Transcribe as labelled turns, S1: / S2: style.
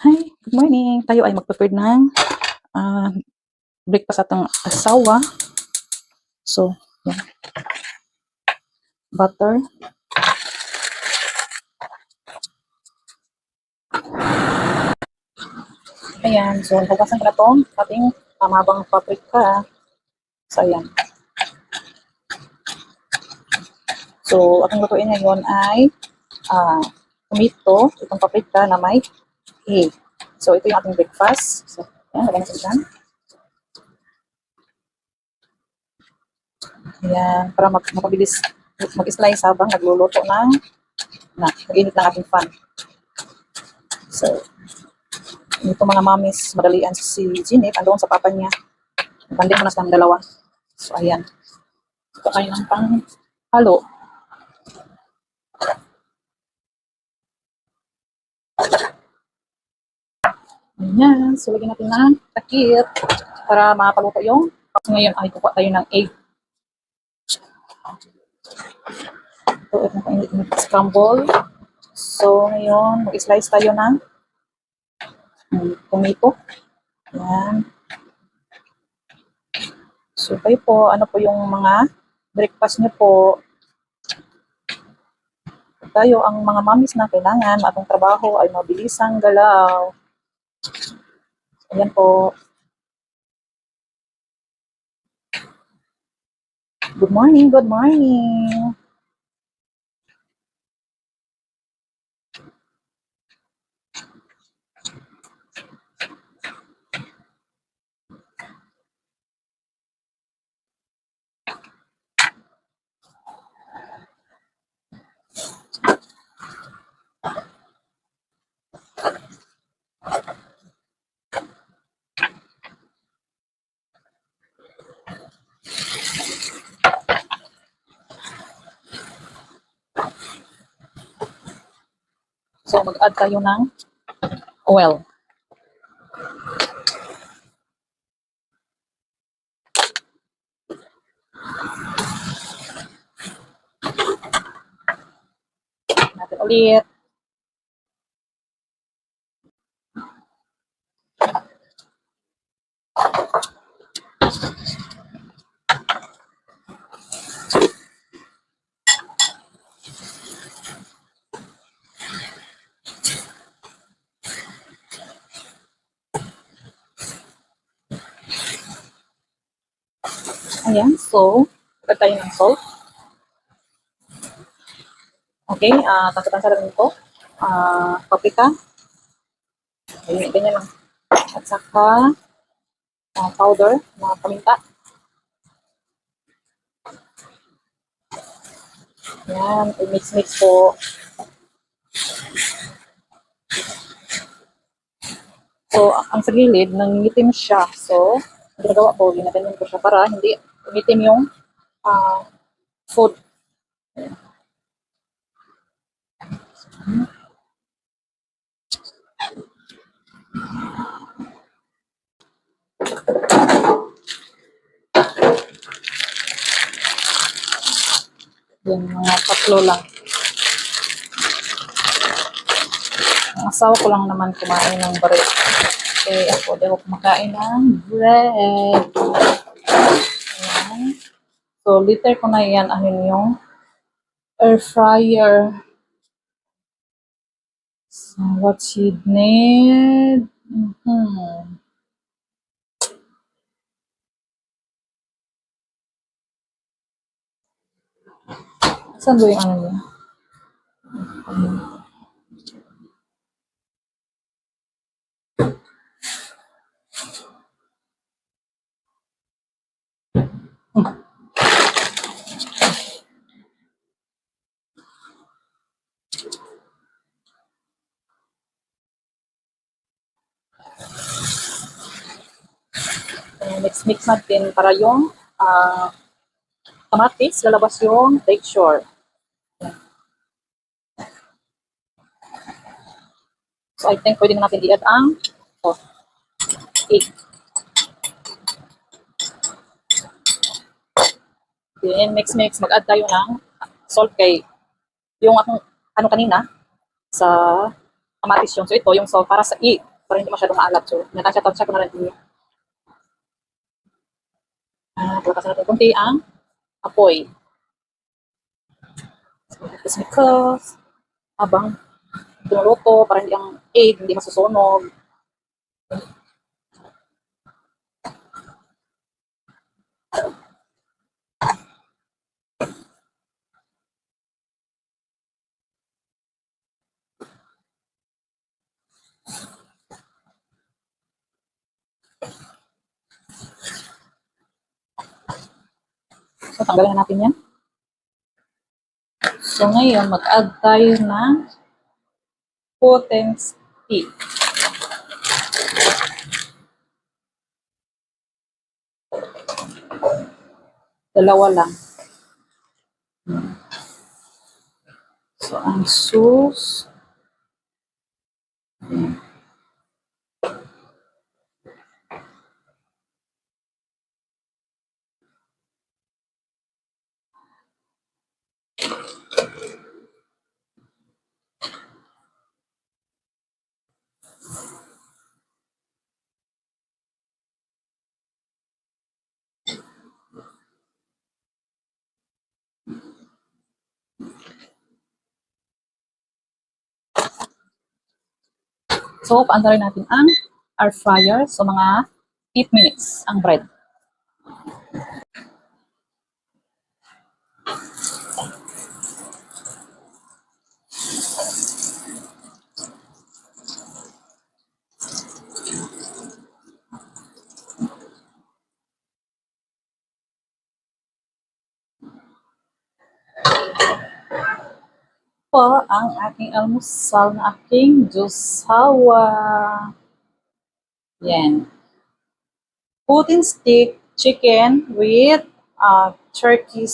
S1: Hi, good morning. Tayo ay mag-prepare ng ah, breakfast atong asawa. So, yan. Butter. Ayan. So, hugasan ko na itong ating tamabang paprika. So, ayan. So, ating lutuin ngayon ay tomato, itong paprika na may egg. So, ito yung ating breakfast. So, ayan, lagyan natin dyan. Ayan, para mapabilis mag-slice habang nagluluto ng nag-init ng ating pan. So, ito mga mamis, madalian si Jeanette, andoon sa papa niya. Banding mo na silang dalawa. So, ayan. Ito kayo ng pang halo. Ayan. So, lagyan natin ng takip para mapaluto yung. Ngayon ay kukuha tayo ng egg. Ito, ito scramble. So, ngayon, mag-slice tayo ng tomato. Ayan. So, kayo po, ano po yung mga breakfast niyo po? Tayo, ang mga mamis na kailangan atong trabaho ay mabilisang galaw. Ayan po. Good morning, good morning. So, mag-add tayo ng oil. Natin ulit. Ayan, so, add tayo ng salt. Okay, tansa-tansa lang ito. Paprika. Ayan, ganyan lang. At saka, powder na paminta. Ayan, i-mix-mix po. So, ang sa gilid, nangitim siya. So, ginagawa ko, ginaganyan ko siya para hindi umitim yung food. Ayan. Yan, mga tatlo lang. Ang asawa ko lang naman kumain ng bread. Okay, ako di ako kumakain ng bread. Ayan. So, later ko na yan, yung air fryer. So, what you need? Saan ba yung ano niya? Mix-mix natin para yung kamatis, lalabas yung texture. So, I think pwede na natin i-add ang egg. Then, mix-mix, mag-add tayo ng salt kay yung ano kanina sa kamatis yun. So, ito yung salt para sa egg. para hindi masyadong maalat. So, natasya-tasya ko na rin ini. Palakasan natin kunti ang apoy. Tapos because, habang lumuluto, para hindi ang egg, hindi masusunog. So, tanggalin na natin yan. So, ngayon, mag-add tayo ng potency. Dalawa lang. So, ang sauce. So, paandarin natin ang air fryer. So, mga 8 minutes ang bread. Po ang aking almusal na aking jusawa. Yan. Putin stick chicken with turkey